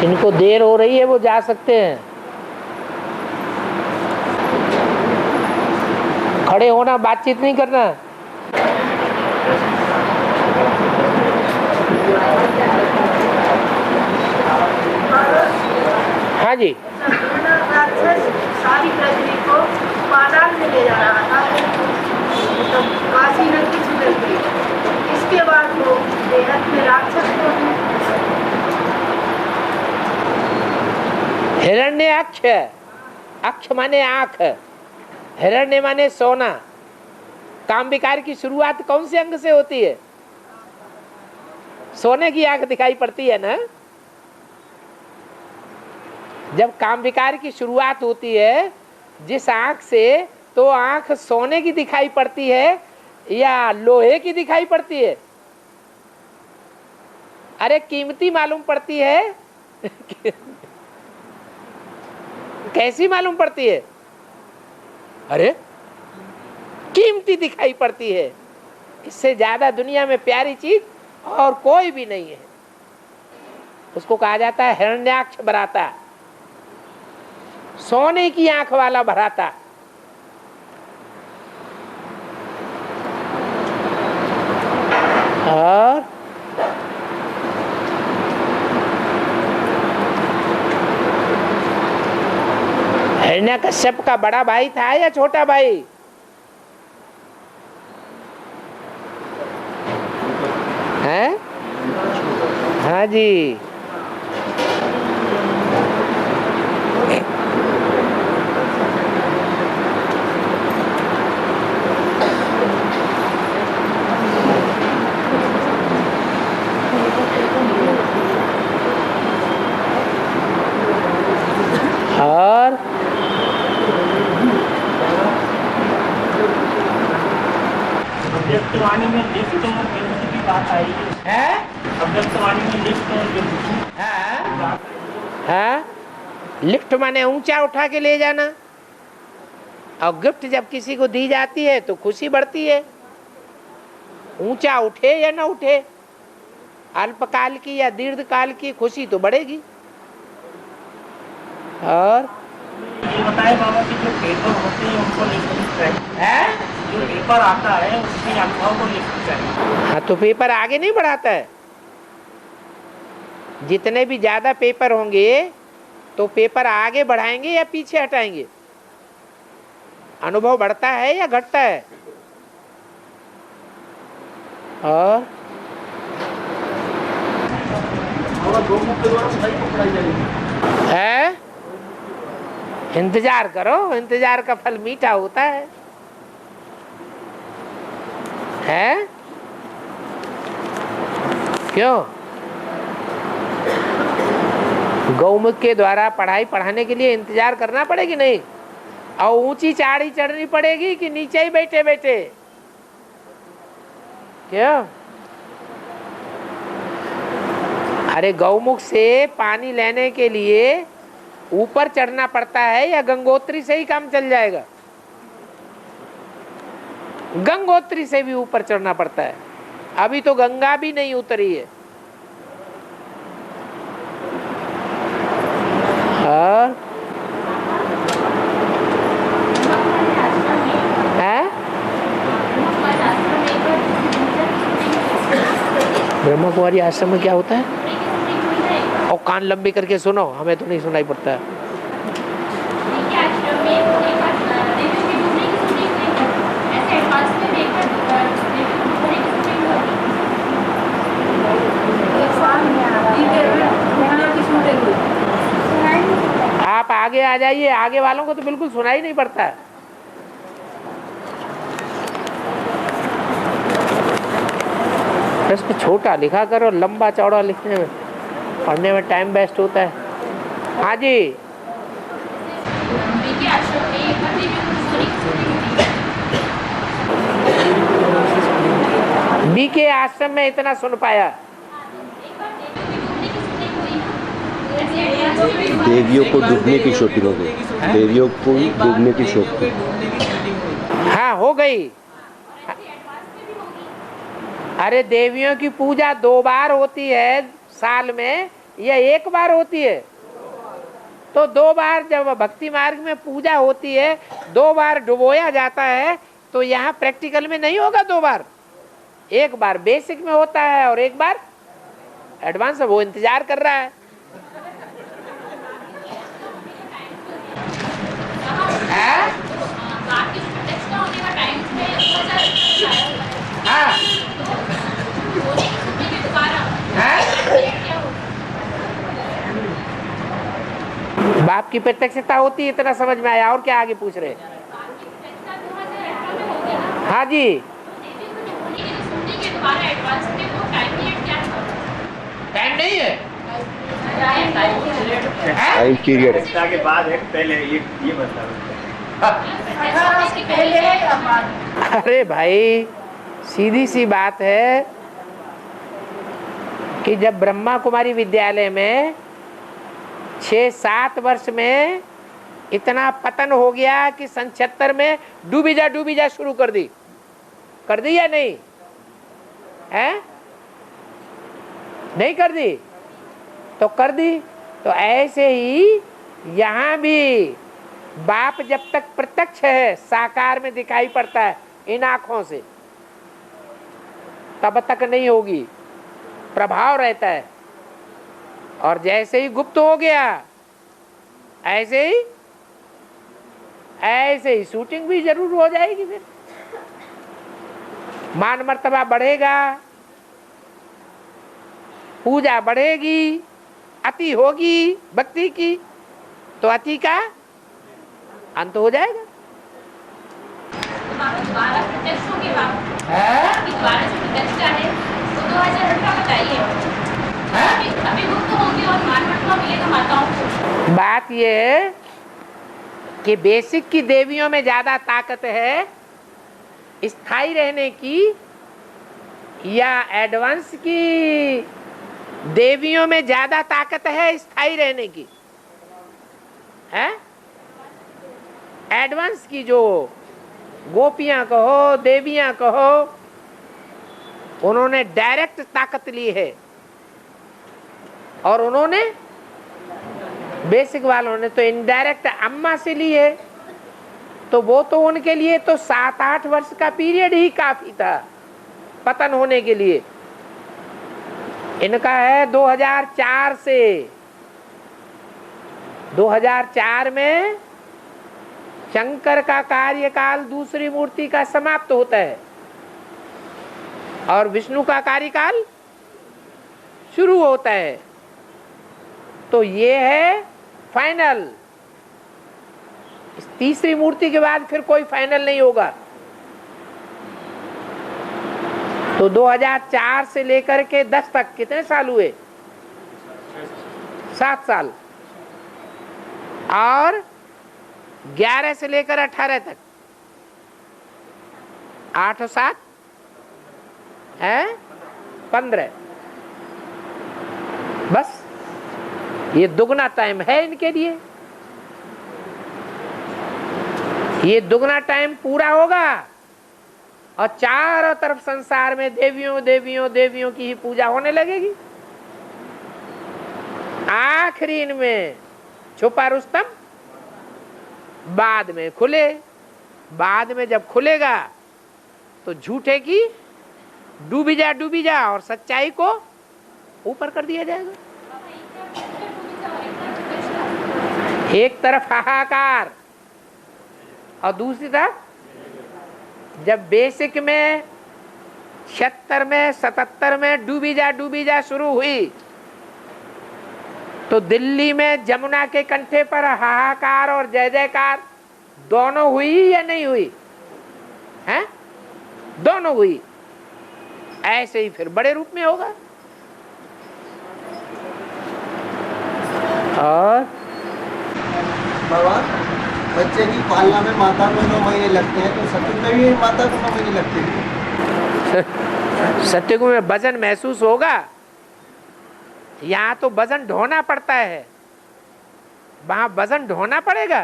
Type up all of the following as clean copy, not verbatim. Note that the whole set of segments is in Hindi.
जिनको देर हो रही है वो जा सकते हैं। खड़े होना, बातचीत नहीं करना। हाँ जी। सारी प्रजा को पाताल में ले जा रहा था, तो काशी नदी छूट गई। इसके बाद वो बेहद में राक्षस को हिरण्याक्ष, अक्ष माने आंख, हिरण्य माने सोना। काम विकार की शुरुआत कौन से अंग से होती है? सोने की आंख दिखाई पड़ती है ना। जब काम विकार की शुरुआत होती है जिस आंख से, तो आंख सोने की दिखाई पड़ती है या लोहे की दिखाई पड़ती है? अरे कीमती मालूम पड़ती है कैसी मालूम पड़ती है? अरे कीमती दिखाई पड़ती है। इससे ज्यादा दुनिया में प्यारी चीज और कोई भी नहीं है। उसको कहा जाता है हिरण्याक्ष भराता, सोने की आंख वाला भराता। और हिरण्यकश्यप का बड़ा भाई था या छोटा भाई? है? हाँ जी। और अव्यक्तवाणी में लिफ्ट और गिफ्ट की बात आई है। अव्यक्तवाणी में लिफ्ट और गिफ्ट। हाँ, लिफ्ट माने ऊंचा उठा के ले जाना, और गिफ्ट जब किसी को दी जाती है तो खुशी बढ़ती है। ऊंचा उठे या ना उठे, अल्पकाल की या दीर्घकाल की खुशी तो बढ़ेगी। और ये बताए बाबा कि जो पेपर होते हैं उनको लिफ्ट है, जो पेपर आता है उसके अनुभव को लिफ्ट चाहिए। हाँ, तो पेपर आगे नहीं बढ़ाता है। जितने भी ज्यादा पेपर होंगे तो पेपर आगे बढ़ाएंगे या पीछे हटाएंगे? अनुभव बढ़ता है या घटता है? और है, इंतजार करो, इंतजार का फल मीठा होता है? क्यों? गौमुख के द्वारा पढ़ाई पढ़ाने के लिए इंतजार करना पड़ेगी नहीं? और ऊंची चाड़ी चढ़नी पड़ेगी कि नीचे ही बैठे बैठे? क्यों? अरे गौमुख से पानी लेने के लिए ऊपर चढ़ना पड़ता है या गंगोत्री से ही काम चल जाएगा? गंगोत्री से भी ऊपर चढ़ना पड़ता है। अभी तो गंगा भी नहीं उतरी है। और ब्रह्मा कुमारी आश्रम में क्या होता है? और कान लंबे करके सुनो, हमें तो नहीं सुनाई पड़ता है। आप आगे आ जाइए, आगे वालों को तो बिल्कुल सुनाई नहीं पड़ता है। प्रश्न छोटा लिखा करो, लंबा चौड़ा लिखने में पढ़ने में टाइम वेस्ट होता है। हाँ जी। बी के आश्रम में इतना सुन पाया। देवियों को डूबने की शूटिंग हो गई। देवियों को डूबने की शूटिंग हाँ हो गई। अरे देवियों की पूजा 2 बार होती है साल में, या एक बार होती है? तो 2 बार जब भक्ति मार्ग में पूजा होती है, 2 बार डुबोया जाता है, तो यहाँ प्रैक्टिकल में नहीं होगा 2 बार, एक बार बेसिक में होता है और एक बार एडवांस। वो इंतजार कर रहा है। बाप की प्रत्यक्षता होती है, इतना समझ में आया। और क्या आगे पूछ रहे? हाँ जी, टाइम नहीं है, टाइम पीरियड है। के बाद है, पहले ये बता। 18 से पहले है या बाद? अरे भाई सीधी सी बात है कि जब ब्रह्मा कुमारी विद्यालय में 6-7 वर्ष में इतना पतन हो गया कि सन 76 में डूबी जा शुरू कर दी या नहीं है? नहीं कर दी तो कर दी। तो ऐसे ही यहाँ भी बाप जब तक प्रत्यक्ष है, साकार में दिखाई पड़ता है इन आंखों से, तब तक नहीं होगी, प्रभाव रहता है। और जैसे ही गुप्त हो गया, ऐसे ही शूटिंग भी जरूर हो जाएगी। फिर मान मर्तबा बढ़ेगा, पूजा बढ़ेगी, अति होगी भक्ति की, तो अति का अंत हो जाएगा। बात यह है कि बेसिक की देवियों में ज्यादा ताकत है स्थायी रहने की, या एडवांस की देवियों में ज्यादा ताकत है स्थायी रहने की? है एडवांस की जो गोपियां कहो, देवियां कहो, उन्होंने डायरेक्ट ताकत ली है, और उन्होंने बेसिक वालों ने तो इनडायरेक्ट अम्मा से ली है। तो वो तो उनके लिए तो 7-8 वर्ष का पीरियड ही काफी था पतन होने के लिए। इनका है 2004 से। 2004 में शंकर का कार्यकाल दूसरी मूर्ति का समाप्त होता है और विष्णु का कार्यकाल शुरू होता है। तो ये है फाइनल। इस तीसरी मूर्ति के बाद फिर कोई फाइनल नहीं होगा। तो 2004 से लेकर के 10 तक कितने साल हुए? 7 साल। और 11 से लेकर 18 तक 8 और 7 है 15। बस ये दुगना टाइम है इनके लिए। ये दुगना टाइम पूरा होगा और चारों तरफ संसार में देवियों देवियों देवियों की ही पूजा होने लगेगी। आखिरी इनमें छुपा रुस्तम बाद में खुले। बाद में जब खुलेगा तो झूठे की डूबी जा और सच्चाई को ऊपर कर दिया जाएगा। एक तरफ हाहाकार और दूसरी तरफ जब बेसिक में 76 में 77 में डूबी जा शुरू हुई, तो दिल्ली में जमुना के कंठे पर हाहाकार और जय जयकार दोनों हुई या नहीं हुई? हैं? दोनों हुई। ऐसे ही फिर बड़े रूप में होगा। और भगवान, बच्चे की पालना में माता को 9 महीने लगते हैं, तो सत्युग में भी माता को 9 महीने लगते हैं। सत्युग में वजन महसूस होगा। यहाँ तो वजन ढोना पड़ता है, वहां वजन ढोना पड़ेगा।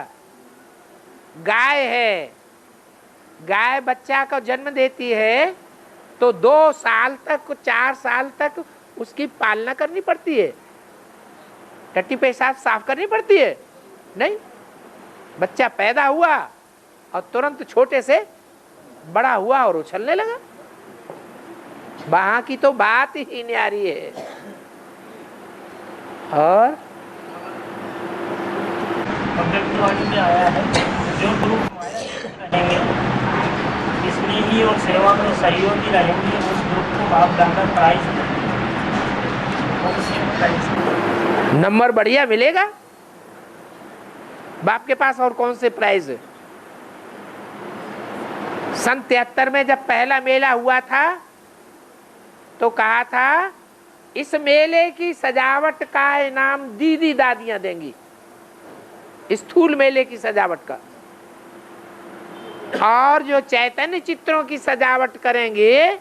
गाय है, गाय बच्चा को जन्म देती है तो 2 साल तक 4 साल तक उसकी पालना करनी पड़ती है। टट्टी पेशाब साफ करनी पड़ती है? नहीं। बच्चा पैदा हुआ और तुरंत छोटे से बड़ा हुआ और उछलने लगा। वहां की तो बात ही नहीं आ रही है। और अव्यक्तवाणी में आया है, जो गुरु माया रहेंगे स्नेही और सेवा में सहयोगी रहेंगे, उस ग्रुप को बाप दादा प्राइज नंबर बढ़िया मिलेगा। बाप के पास और कौन से प्राइज है? सन 73 में जब पहला मेला हुआ था तो कहा था इस मेले की सजावट का इनाम दीदी दादियां देंगी, स्थूल मेले की सजावट का। और जो चैतन्य चित्रों की सजावट करेंगे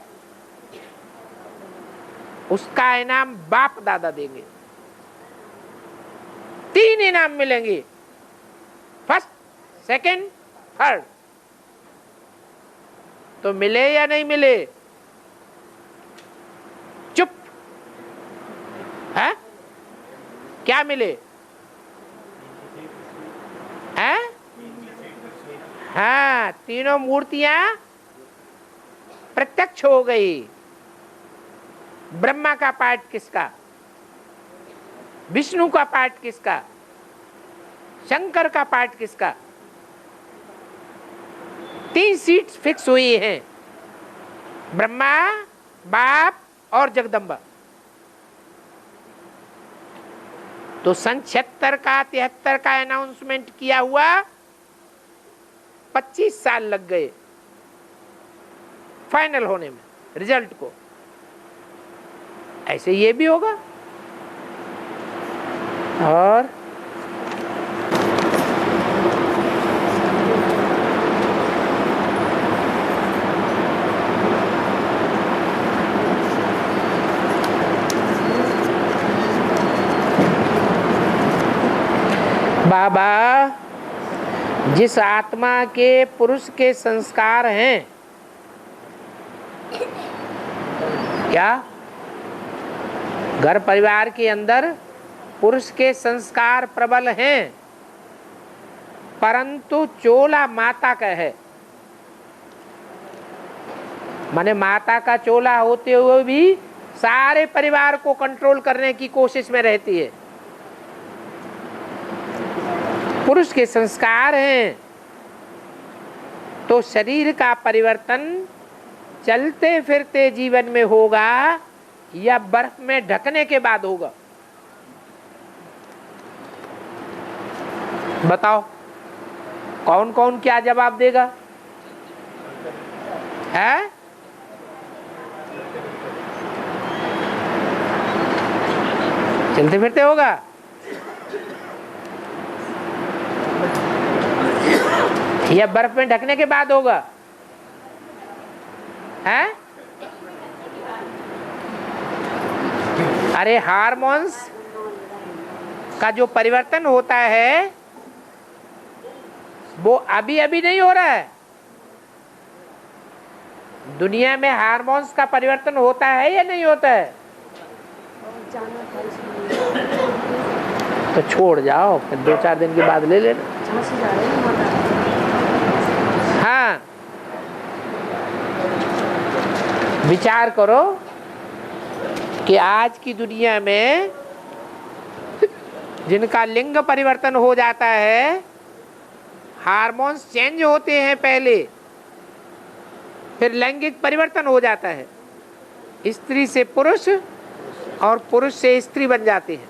उसका इनाम बाप दादा देंगे। 3 इनाम मिलेंगे, फर्स्ट, सेकंड, थर्ड। तो मिले या नहीं मिले? चुप है? क्या मिले? है? हाँ, तीनों मूर्तियां प्रत्यक्ष हो गई। ब्रह्मा का पार्ट किसका? विष्णु का पार्ट किसका? शंकर का पार्ट किसका? 3 सीट्स फिक्स हुई हैं, ब्रह्मा, बाप और जगदम्बा। तो सन 76 का 73 का अनाउंसमेंट किया हुआ, 25 साल लग गए फाइनल होने में, रिजल्ट को। ऐसे ये भी होगा। और बाबा, जिस आत्मा के पुरुष के संस्कार हैं, क्या घर परिवार के अंदर पुरुष के संस्कार प्रबल हैं, परंतु चोला माता का है। माने माता का चोला होते हुए भी सारे परिवार को कंट्रोल करने की कोशिश में रहती है। पुरुष के संस्कार हैं तो शरीर का परिवर्तन चलते फिरते जीवन में होगा या बर्फ में ढकने के बाद होगा? बताओ कौन कौन क्या जवाब देगा? है? चलते फिरते होगा। या बर्फ में ढकने के बाद होगा? है? अरे हार्मोन्स का जो परिवर्तन होता है वो अभी अभी नहीं हो रहा है। दुनिया में हार्मोन्स का परिवर्तन होता है या नहीं होता है? तो छोड़ जाओ, फिर 2-4 दिन के बाद ले लेना। हाँ, विचार करो कि आज की दुनिया में जिनका लिंग परिवर्तन हो जाता है, हार्मोन्स चेंज होते हैं पहले, फिर लैंगिक परिवर्तन हो जाता है, स्त्री से पुरुष और पुरुष से स्त्री बन जाते हैं।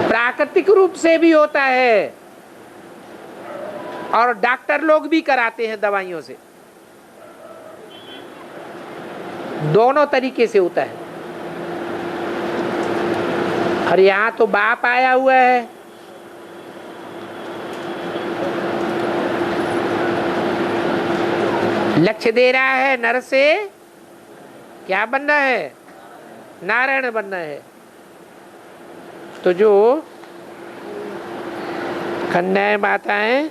प्राकृतिक रूप से भी होता है और डॉक्टर लोग भी कराते हैं दवाइयों से। दोनों तरीके से होता है। और यहां तो बाप आया हुआ है, लक्ष्य दे रहा है नर से क्या बनना है? नारायण बनना है। तो जो कन्याएं माताएं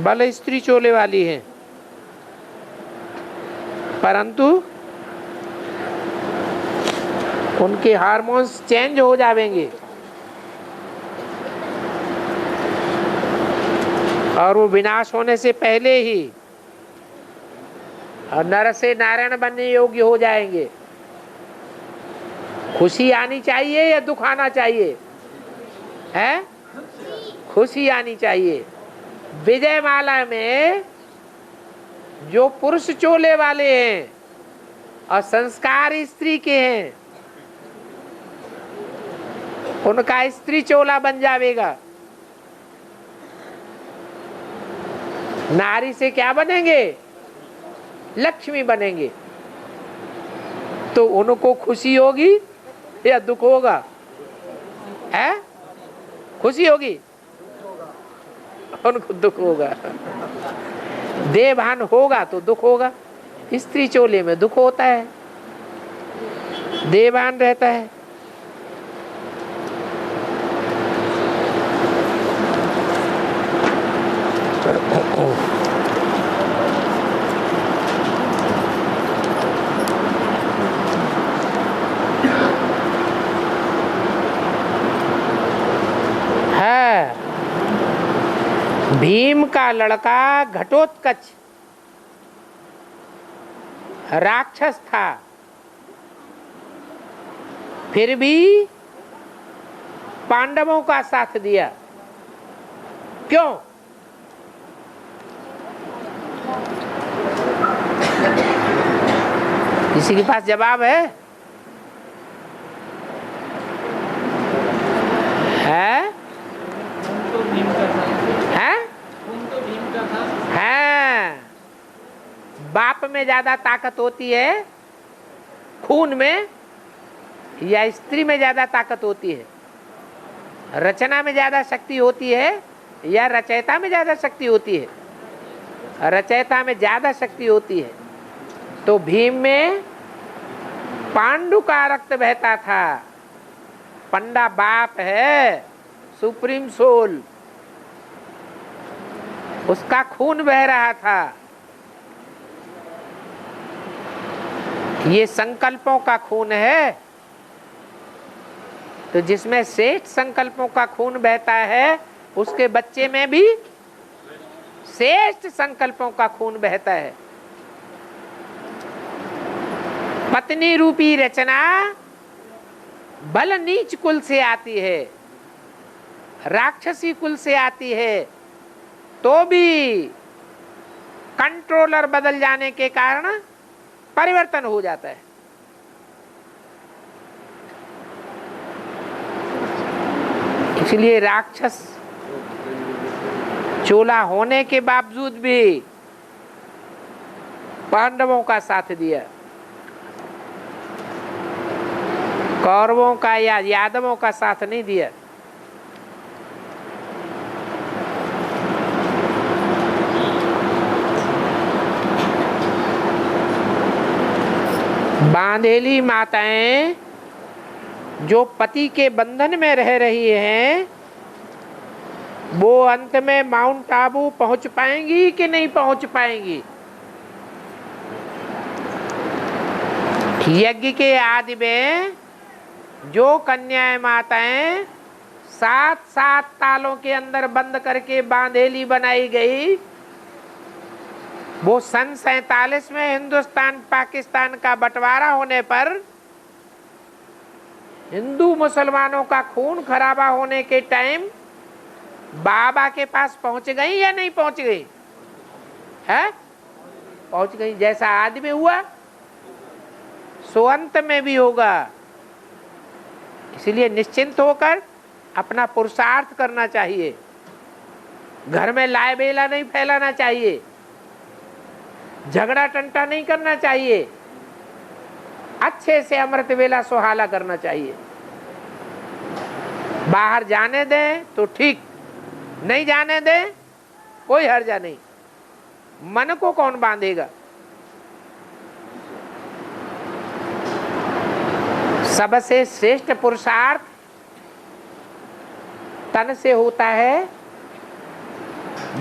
बल स्त्री चोले वाली हैं, परंतु उनके हार्मोन्स चेंज हो जाएंगे और वो विनाश होने से पहले ही नर से नारायण बनने योग्य हो जाएंगे। खुशी आनी चाहिए या दुख आना चाहिए? है खुशी आनी चाहिए। विजय माला में जो पुरुष चोले वाले हैं और संस्कार स्त्री के हैं, उनका स्त्री चोला बन जाएगा। नारी से क्या बनेंगे? लक्ष्मी बनेंगे। तो उनको खुशी होगी या दुख होगा? है खुशी होगी, उनको दुख होगा। देवभान होगा तो दुख होगा। स्त्री चोले में दुख होता है, देवभान रहता है। भीम का लड़का घटोत्कच राक्षस था, फिर भी पांडवों का साथ दिया। क्यों? किसी के पास जवाब है? बाप में ज्यादा ताकत होती है खून में, या स्त्री में ज्यादा ताकत होती है? रचना में ज्यादा शक्ति होती है या रचयिता में ज्यादा शक्ति होती है? रचयिता में ज्यादा शक्ति होती है। तो भीम में पांडु का रक्त बहता था। पंडा बाप है, सुप्रीम सोल, उसका खून बह रहा था। ये संकल्पों का खून है। तो जिसमें श्रेष्ठ संकल्पों का खून बहता है, उसके बच्चे में भी श्रेष्ठ संकल्पों का खून बहता है। पत्नी रूपी रचना बल नीच कुल से आती है, राक्षसी कुल से आती है, तो भी कंट्रोलर बदल जाने के कारण परिवर्तन हो जाता है। इसलिए राक्षस चोला होने के बावजूद भी पांडवों का साथ दिया, कौरवों का या यादवों का साथ नहीं दिया। बांधेली माताएं जो पति के बंधन में रह रही हैं, वो अंत में माउंट आबू पहुंच पाएंगी कि नहीं पहुंच पाएंगी? यज्ञ के आदि में जो कन्याएं माताएं 7 तालों के अंदर बंद करके बांधेली बनाई गई, वो सन 47 में हिंदुस्तान पाकिस्तान का बंटवारा होने पर हिंदू मुसलमानों का खून खराबा होने के टाइम बाबा के पास पहुंच गई या नहीं पहुंच गई? है पहुंच गई। जैसा आदि में हुआ सो अंत में भी होगा। इसलिए निश्चिंत होकर अपना पुरुषार्थ करना चाहिए। घर में लाए बेला नहीं फैलाना चाहिए, झगड़ा टंटा नहीं करना चाहिए, अच्छे से अमृत वेला सुहाना करना चाहिए। बाहर जाने दें तो ठीक, नहीं जाने दें कोई हर्जा नहीं। मन को कौन बांधेगा? सबसे श्रेष्ठ पुरुषार्थ तन से होता है,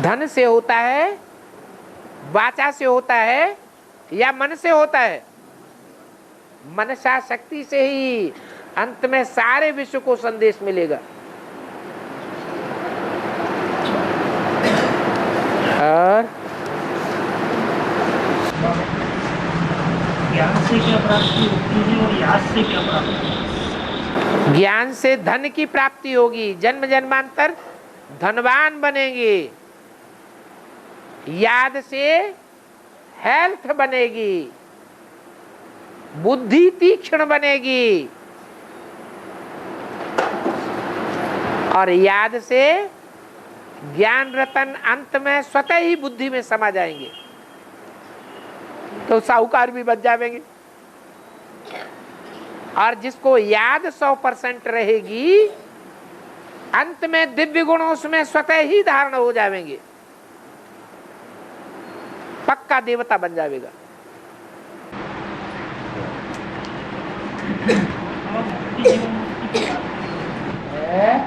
धन से होता है, वाचा से होता है या मन से होता है? मनसा शक्ति से ही अंत में सारे विश्व को संदेश मिलेगा। और ज्ञान से क्या प्राप्ति होती है और याद से क्या प्राप्ति? ज्ञान से धन की प्राप्ति होगी, जन्म जन्मांतर धनवान बनेंगे। याद से हेल्थ बनेगी, बुद्धि तीक्ष्ण बनेगी, और याद से ज्ञान रतन अंत में स्वतः ही बुद्धि में समा जाएंगे, तो साहूकार भी बच जाएंगे। और जिसको याद 100% रहेगी, अंत में दिव्य गुण उसमें स्वतः ही धारण हो जाएंगे, पक्का देवता बन जाएगा।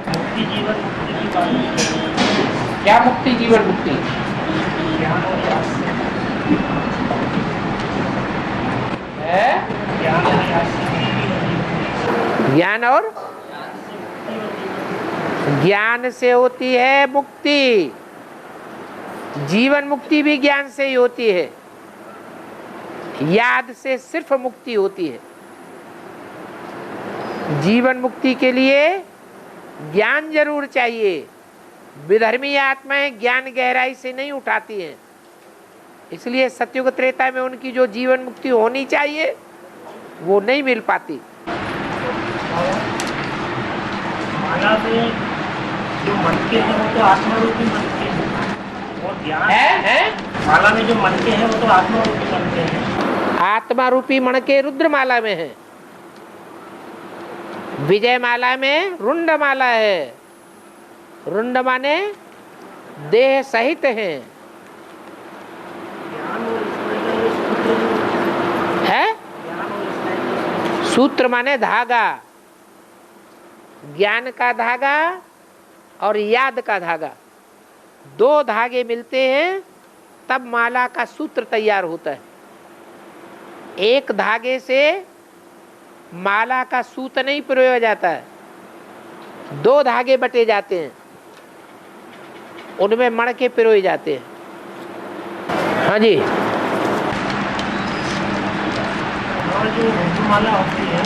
मुक्ति जीवन मुक्ति की बात। क्या मुक्ति जीवन मुक्ति? ज्ञान और याद से। ज्ञान और याद से। ज्ञान और ज्ञान से होती है मुक्ति। जीवन मुक्ति भी ज्ञान से ही होती है, याद से सिर्फ मुक्ति होती है। जीवन मुक्ति के लिए ज्ञान जरूर चाहिए। विधर्मी आत्माएं ज्ञान गहराई से नहीं उठाती हैं, इसलिए सतयुग त्रेता में उनकी जो जीवन मुक्ति होनी चाहिए वो नहीं मिल पाती। माला में जो मनके हैं वो तो आत्मा रूपी मनके हैं, और ध्यान है? माला में जो मनके हैं वो तो आत्मा रूपी मनके हैं। आत्मा रूपी मणके रुद्रमाला में है, विजय माला में रुंड माला है। रुंड माने देह सहित हैं। है? सूत्र माने धागा, ज्ञान का धागा और याद का धागा, दो धागे मिलते हैं तब माला का सूत्र तैयार होता है। एक धागे से माला का सूत नहीं पिरोया जाता है, दो धागे बटे जाते हैं, उनमें मणके पिरोए जाते हैं। हाँ जी। और जो माला होती है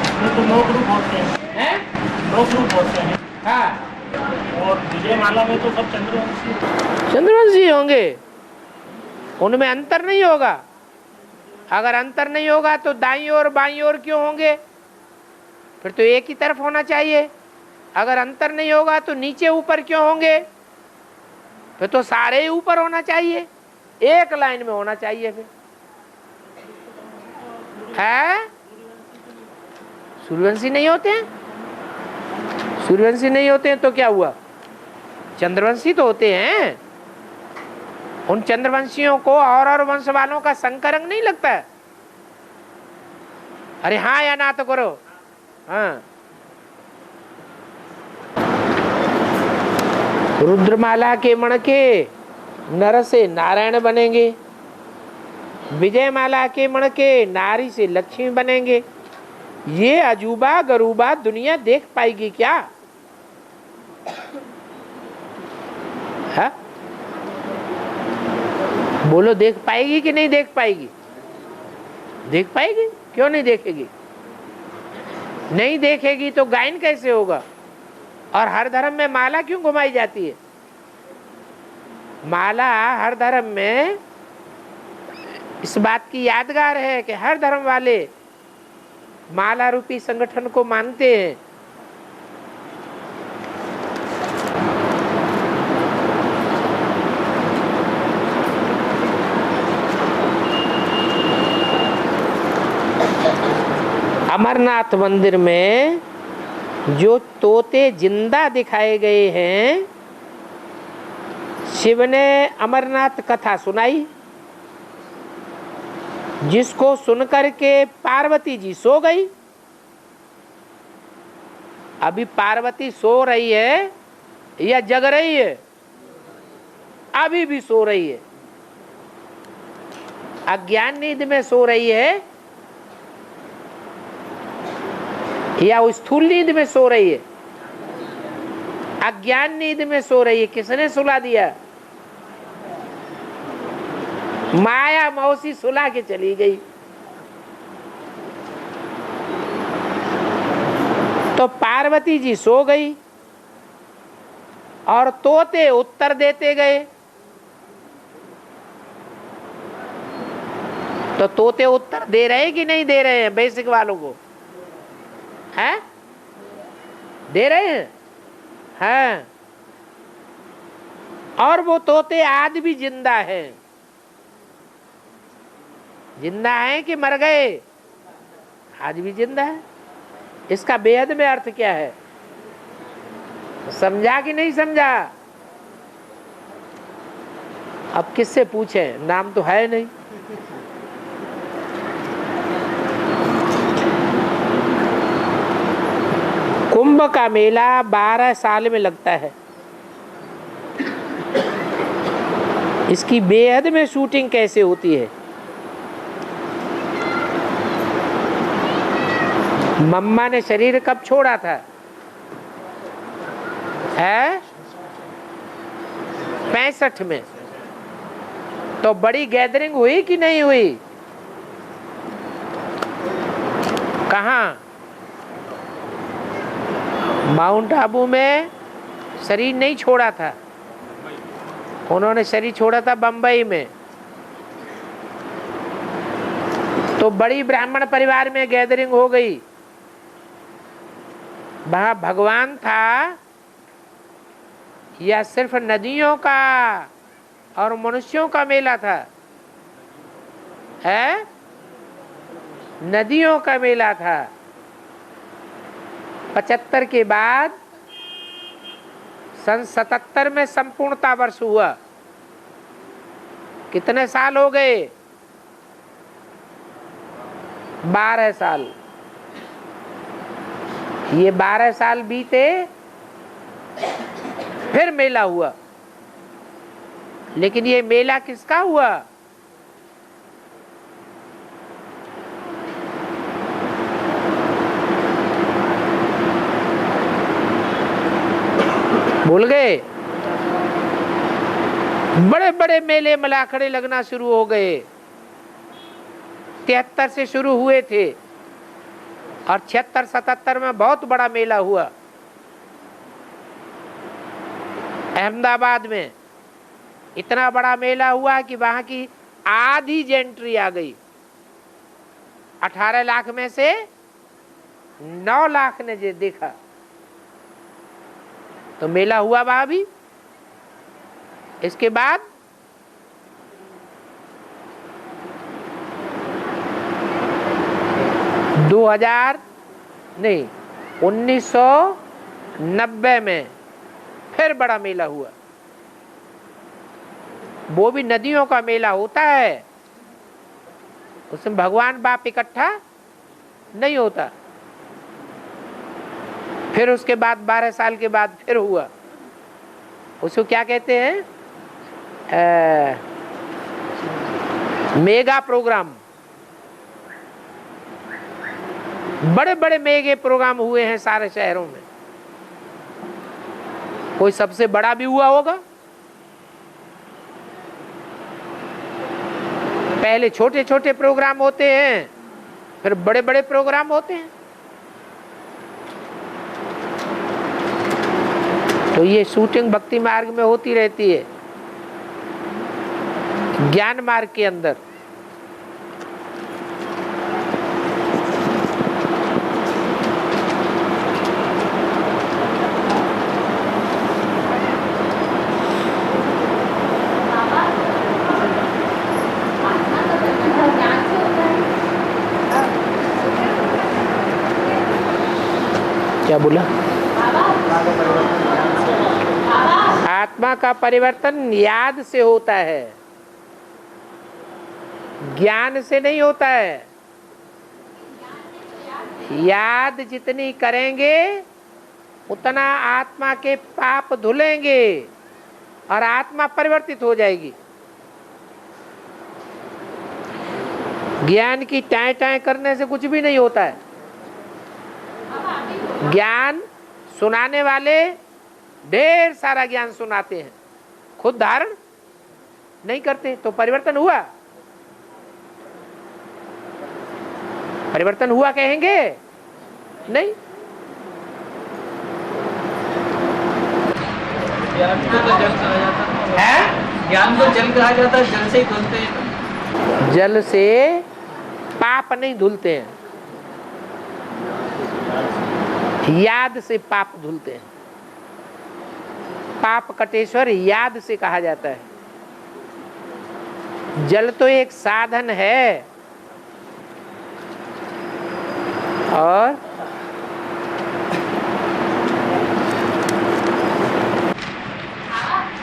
उसमें तो 9 ग्रुप होते हैं, 9 ग्रुप होते हैं। हाँ। और विजय माला में तो सब चंद्रवंशी होंगे, उनमें अंतर नहीं होगा। अगर अंतर नहीं होगा तो दाईं ओर बाईं ओर क्यों होंगे? फिर तो एक ही तरफ होना चाहिए। अगर अंतर नहीं होगा तो नीचे ऊपर क्यों होंगे? फिर तो सारे ही ऊपर होना चाहिए, एक लाइन में होना चाहिए। फिर है? सूर्यवंशी नहीं होते हैं? सूर्यवंशी नहीं होते हैं तो क्या हुआ? चंद्रवंशी तो होते हैं। उन चंद्रवंशियों को और वंश वालों का संकरंग नहीं लगता है। अरे हाँ या ना तो करो। हाँ। रुद्रमाला के मणके नर से नारायण बनेंगे, विजय माला के मणके नारी से लक्ष्मी बनेंगे। ये अजूबा गरूबा दुनिया देख पाएगी क्या? है? बोलो, देख पाएगी कि नहीं देख पाएगी? देख पाएगी, क्यों नहीं देखेगी? नहीं देखेगी तो गायन कैसे होगा? और हर धर्म में माला क्यों घुमाई जाती है? माला हर धर्म में इस बात की यादगार है कि हर धर्म वाले माला रूपी संगठन को मानते हैं। अमरनाथ मंदिर में जो तोते जिंदा दिखाए गए हैं, शिव ने अमरनाथ कथा सुनाई, जिसको सुनकर के पार्वती जी सो गई। अभी पार्वती सो रही है या जग रही है? अभी भी सो रही है, अज्ञान नींद में सो रही है। या वो स्थूल नींद में सो रही है, अज्ञान नींद में सो रही है? किसने सुला दिया? माया मौसी सुला के चली गई। तो पार्वती जी सो गई और तोते उत्तर देते गए। तो तोते उत्तर दे रहे हैं कि नहीं दे रहे हैं बेसिक वालों को? हैं? दे रहे हैं? हैं। और वो तोते आज भी जिंदा हैं। जिंदा हैं कि मर गए? आज भी जिंदा है। इसका बेहद में अर्थ क्या है? समझा कि नहीं समझा? अब किससे पूछें? नाम तो है नहीं। कुंभ का मेला 12 साल में लगता है। इसकी बेहद में शूटिंग कैसे होती है? मम्मा ने शरीर कब छोड़ा था? है 65 में। तो बड़ी गैदरिंग हुई कि नहीं हुई? कहाँ? माउंट आबू में शरीर नहीं छोड़ा था, उन्होंने शरीर छोड़ा था बंबई में। तो बड़ी ब्राह्मण परिवार में गैदरिंग हो गई। वहां भगवान था या सिर्फ नदियों का और मनुष्यों का मेला था? है नदियों का मेला था। 75 के बाद सन 77 में संपूर्णता वर्ष हुआ। कितने साल हो गए? 12 साल। ये 12 साल बीते, फिर मेला हुआ। लेकिन ये मेला किसका हुआ? भूल गए? बड़े बड़े मेले मलाखड़े लगना शुरू हो गए। 73 से शुरू हुए थे और 76-77 में बहुत बड़ा मेला हुआ अहमदाबाद में। इतना बड़ा मेला हुआ कि वहां की आधी जेंट्री आ गई। 18 लाख में से 9 लाख ने जो देखा। तो मेला हुआ वहां भी। इसके बाद नहीं 1990 में फिर बड़ा मेला हुआ। वो भी नदियों का मेला होता है, उसमें भगवान बाप इकट्ठा नहीं होता। फिर उसके बाद 12 साल के बाद फिर हुआ। उसको क्या कहते हैं? Mega program. बड़े बड़े मेगे प्रोग्राम हुए हैं सारे शहरों में। कोई सबसे बड़ा भी हुआ होगा। पहले छोटे छोटे प्रोग्राम होते हैं, फिर बड़े बड़े प्रोग्राम होते हैं। तो ये शूटिंग भक्ति मार्ग में होती रहती है। ज्ञान मार्ग के अंदर क्या बोला? आत्मा का परिवर्तन याद से होता है, ज्ञान से नहीं होता है। याद जितनी करेंगे उतना आत्मा के पाप धुलेंगे और आत्मा परिवर्तित हो जाएगी। ज्ञान की टाएं टाएं करने से कुछ भी नहीं होता है। ज्ञान सुनाने वाले ढेर सारा ज्ञान सुनाते हैं, खुद धारण नहीं करते, तो परिवर्तन हुआ? परिवर्तन हुआ कहेंगे? नहीं। ज्ञान को तो जल कहा जाता है, ज्ञान को जल कहा जाता है, जल से ही धुलते हैं। जल से पाप नहीं धुलते हैं, याद से पाप धुलते हैं। पाप कटेश्वर याद से कहा जाता है। जल तो एक साधन है, और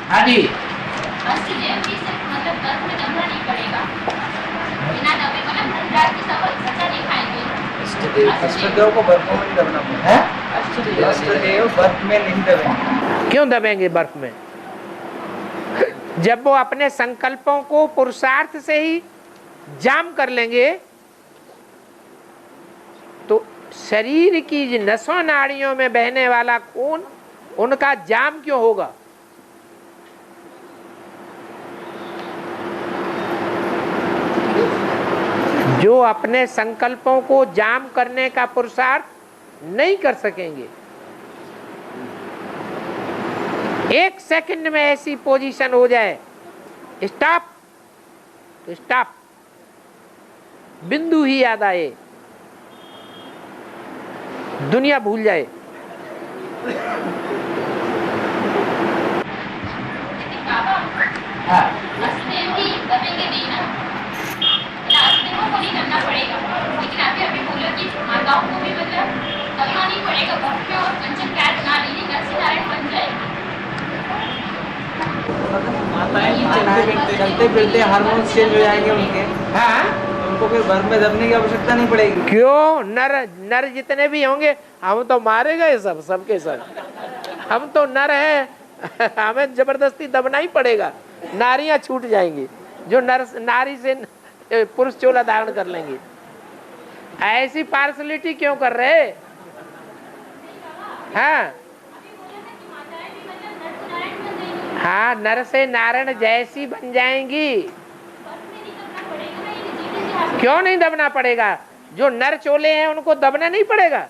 हाँ जी, मतलब गर्भ में दबना नहीं पड़ेगा, बिना दबे मतलब धनराज की सफलता दिखाएंगे। अष्टदेव को बर्फ में नहीं दबना पड़ेगा। अष्टदेव बर्फ में नहीं दबेंगे। क्यों दबेंगे बर्फ में? जब वो अपने संकल्पों को पुरुषार्थ से ही जाम कर लेंगे, तो शरीर की नसों नाड़ियों में बहने वाला खून उनका जाम क्यों होगा? जो अपने संकल्पों को जाम करने का पुरुषार्थ नहीं कर सकेंगे, एक सेकंड में ऐसी पोजीशन हो जाए, स्टॉप तो स्टॉप, बिंदु ही याद आए, दुनिया भूल जाए। हाँ। दबेंगे नहीं ना, अष्टदेवों को नहीं करना पड़ेगा, लेकिन अभी बोला कि माताओं को भी मतलब दबना नहीं पड़ेगा, भक्त में और कंचन कैद ना लेनी, नरसिंह नारायण बन जाएगी। माताएं चलते फिरते हार्मोन चेंज हो जाएंगे उनके। हाँ, उनको फिर बर्फ में दबने की आवश्यकता नहीं पड़ेगी। क्यों? नर जितने भी होंगे, हम तो मारे गए सबके सब। हम तो नर हैं, हमें जबरदस्ती दबना ही पड़ेगा, नारियां छूट जाएंगी जो नारी से पुरुष चोला धारण कर लेंगे। ऐसी पार्सलिटी क्यों कर रहे? हाँ हाँ, नर से नारायण जैसी बन जाएंगी। क्यों नहीं दबना पड़ेगा? जो नर चोले हैं उनको दबना नहीं पड़ेगा।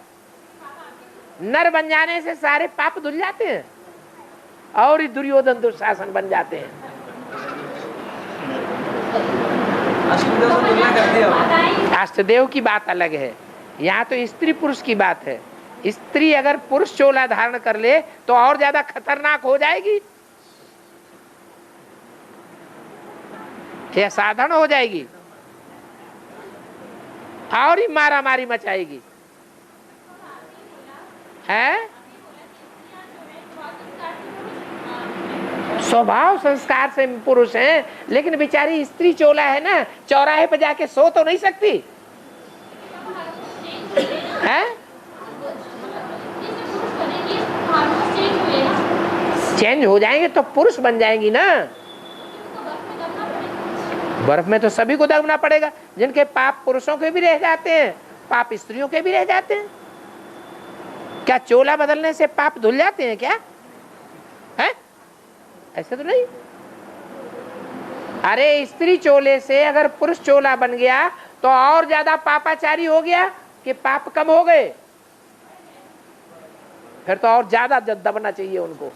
नर बन जाने से सारे पाप धुल जाते हैं और ही दुर्योधन दुशासन बन जाते हैं। अष्टदेव की बात अलग है, यहाँ तो स्त्री पुरुष की बात है। स्त्री अगर पुरुष चोला धारण कर ले तो और ज्यादा खतरनाक हो जाएगी या साधारण हो जाएगी, और ही मारा मारी मचाएगी। है स्वभाव संस्कार से पुरुष हैं, लेकिन बेचारी स्त्री चोला है ना, चौराहे पे जाके सो तो नहीं सकती है। चेंज हो जाएंगे तो पुरुष बन जाएंगी ना। बर्फ में तो सभी को दबना पड़ेगा, जिनके पाप पुरुषों के भी रह जाते हैं, पाप स्त्रियों के भी रह जाते हैं। क्या चोला बदलने से पाप धुल जाते हैं क्या? है ऐसे तो नहीं। अरे स्त्री चोले से अगर पुरुष चोला बन गया तो और ज्यादा पापाचारी हो गया कि पाप कम हो गए? फिर तो और ज्यादा दबना चाहिए उनको।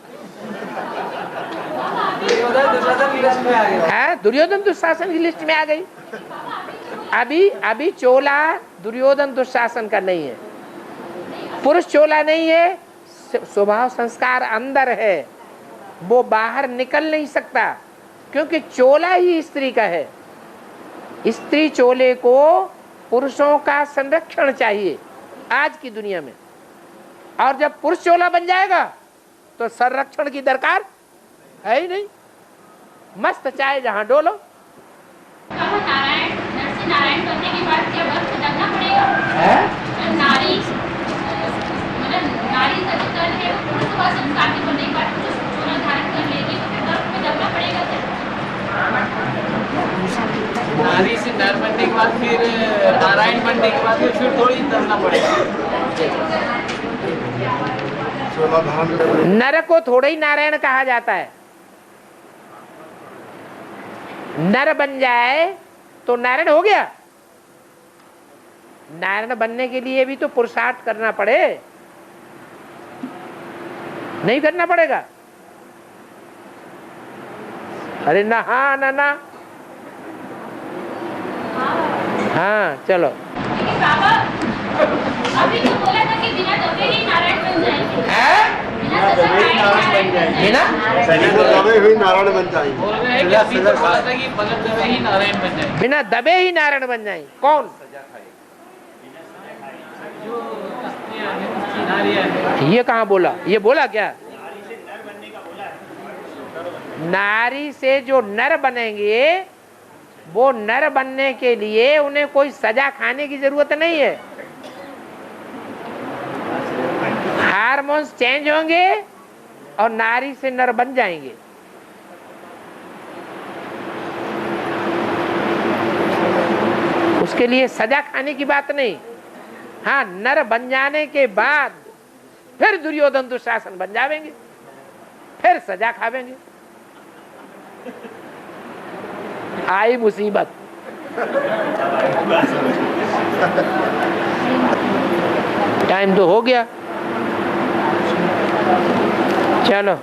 दुर्योधन दुशासन की लिस्ट में आ गई। अभी चोला दुर्योधन दुशासन का नहीं है, पुरुष चोला नहीं है, स्वभाव संस्कार अंदर है, वो बाहर निकल नहीं सकता, क्योंकि चोला ही स्त्री का है। स्त्री चोले को पुरुषों का संरक्षण चाहिए आज की दुनिया में, और जब पुरुष चोला बन जाएगा तो संरक्षण की दरकार है ही नहीं। मस्त चाहे जहां डोलो। नारायण नरसिंह नारायण बनने के बाद क्या बर्फ में दबना पड़ेगा? नारी मतलब नारी का जो तन है वो पुरुष का संस्कार के बनने के बाद जो चोला धारण कर लेगी तो फिर बर्फ में दबना पड़ेगा क्या? नारी से नर बनने के बाद फिर नारायण बनने के बाद फिर थोड़ी दबना पड़ेगा। नर को थोड़ा ही नारायण कहा जाता है। नर बन जाए तो नारायण हो गया। नारायण बनने के लिए भी तो पुरुषार्थ करना पड़े, नहीं करना पड़ेगा? अरे ना, हाँ ना ना, हाँ चलो। लेकिन बाबा अभी तो बोला था कि बिना दबे ही नारायण बन जाएंगे। बिना सजा खाए नारायण बन जाएंगे। बिना दबे हुए नारायण बन जाएंगे। बोल रहे हैं कि अभी तो बोला था कि बगल दबे ही नारायण बन जाएंगे। बिना दबे ही नारायण बन जाएंगे। कौन? जो स्त्रियां हैं, नारियां हैं। ये कहाँ बोला? ये बोला क्या? नारी से जो नर बनेंगे, वो नर बनने के लिए उन्हें कोई सजा खाने की जरूरत नहीं है। हार्मोन्स चेंज होंगे और नारी से नर बन जाएंगे। उसके लिए सजा खाने की बात नहीं। हाँ, नर बन जाने के बाद फिर दुर्योधन दुशासन बन जाएंगे, फिर सजा खावेंगे। आई मुसीबत। टाइम तो हो गया, चलो।